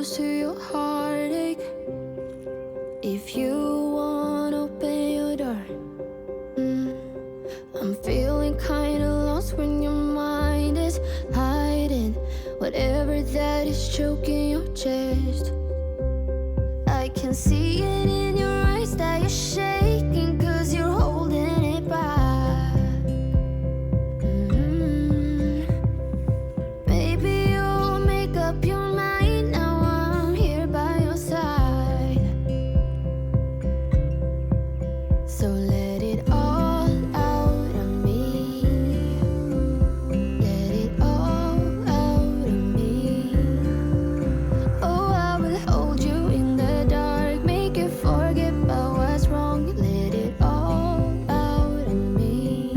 close to your heartache. If you wanna open your door, I'm feeling kinda lost when your mind is hiding whatever that is choking your chest. I can see it in your eyes that you're shaking, 'cause you're holding it back. Maybe you'll make up your mind. Now I'm here by your side. So let it all out of me. Let it all out of me. Oh, I will hold you in the dark, make you forget about what's wrong. Let it all out of me.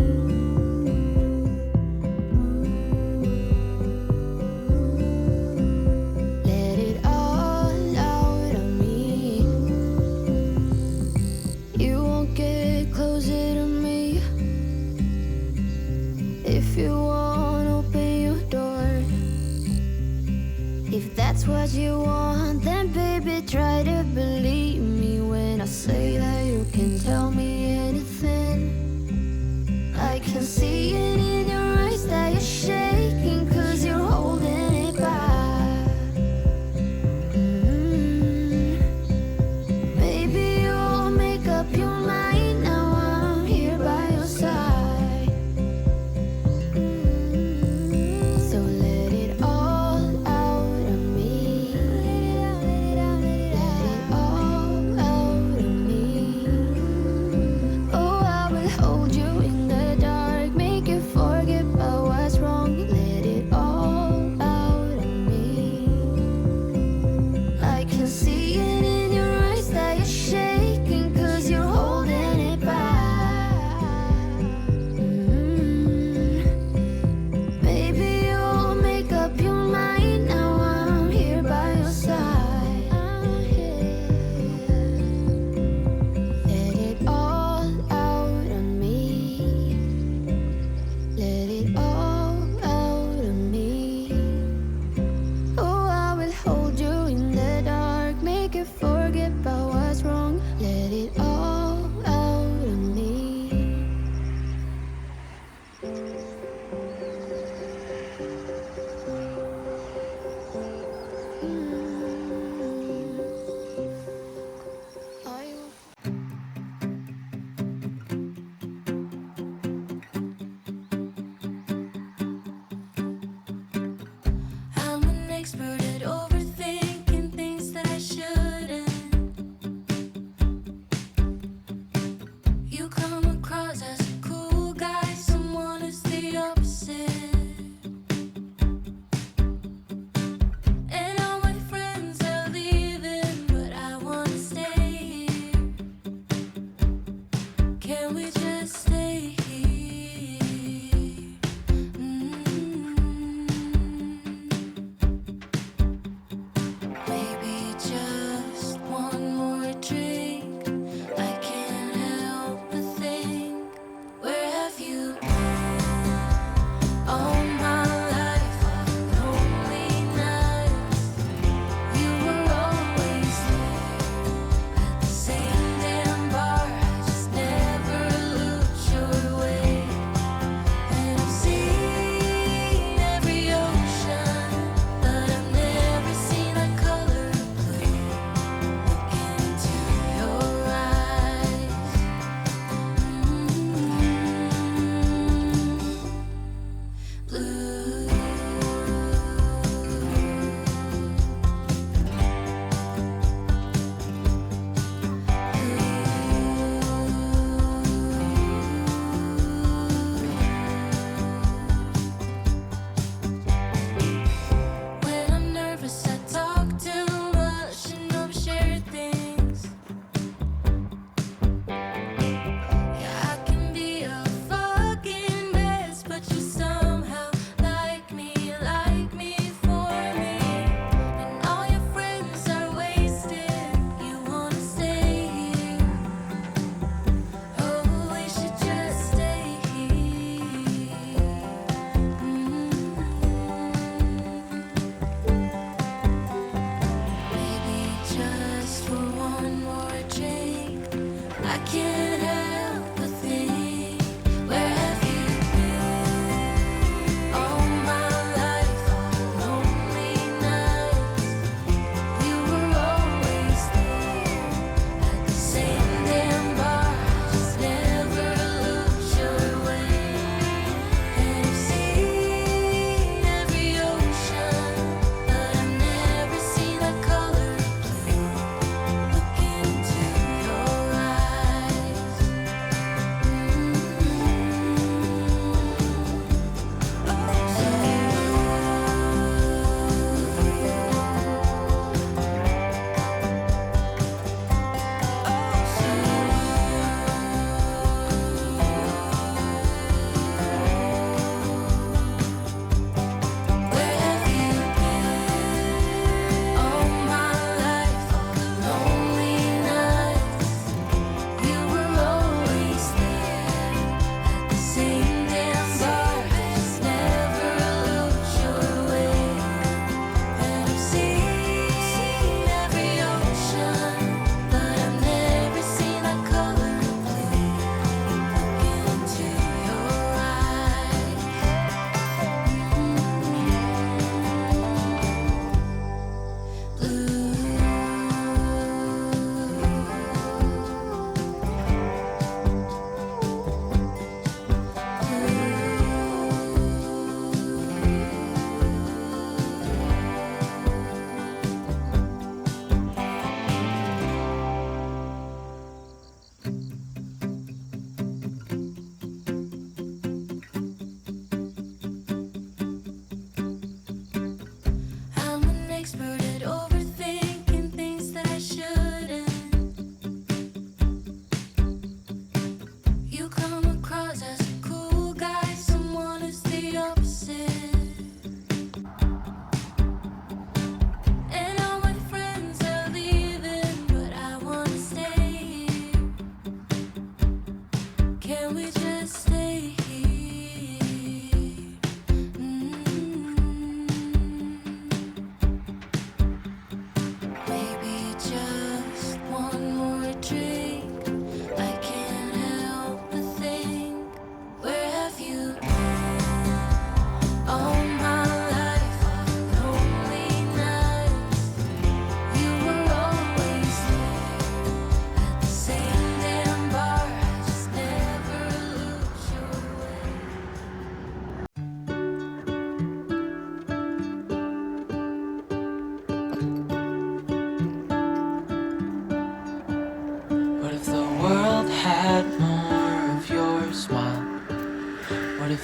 Let it all out of me. You won't get closer to me if you won't open your door. If that's what you want, then baby, try to believe me when I say that you can tell me anything. I can see it in your eyes that you're shaking, 'cause you're holding it back. Maybe you'll make up your mind. Now I'm here by your side. So let it all out of me. Let it all out of me. Oh, I will hold you in the dark, make you forget about what's wrong. Let it all out of me. I can see it in your eyes that you're shaking, 'cause you're holding it back. Maybe you'll make up your mind. Now I'm here by your side. Let it all out of me. Let it all out of me. Oh, I will hold you in the dark, make you forget about what's wrong. Let it all out of me. I will I'm an expert at overthinking things that I shouldn't. You come across as a cool guy, someone who's the opposite. And all my friends are leaving, but I wanna stay here. Can we just stay here?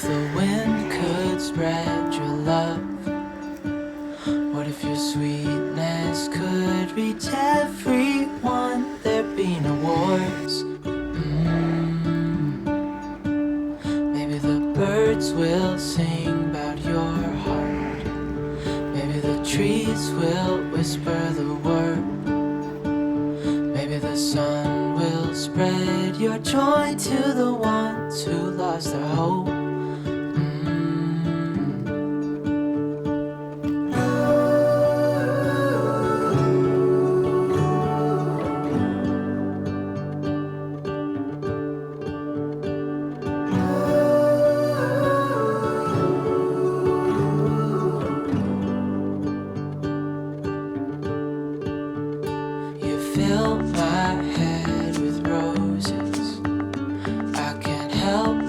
the wind could spread your love? What if your sweetness could reach everyone? There'd be no wars. Maybe the birds will sing about your heart. Maybe the trees will whisper the word. Maybe the sun will spread your joy to the ones who lost their hope. You fill my head with roses. I can't help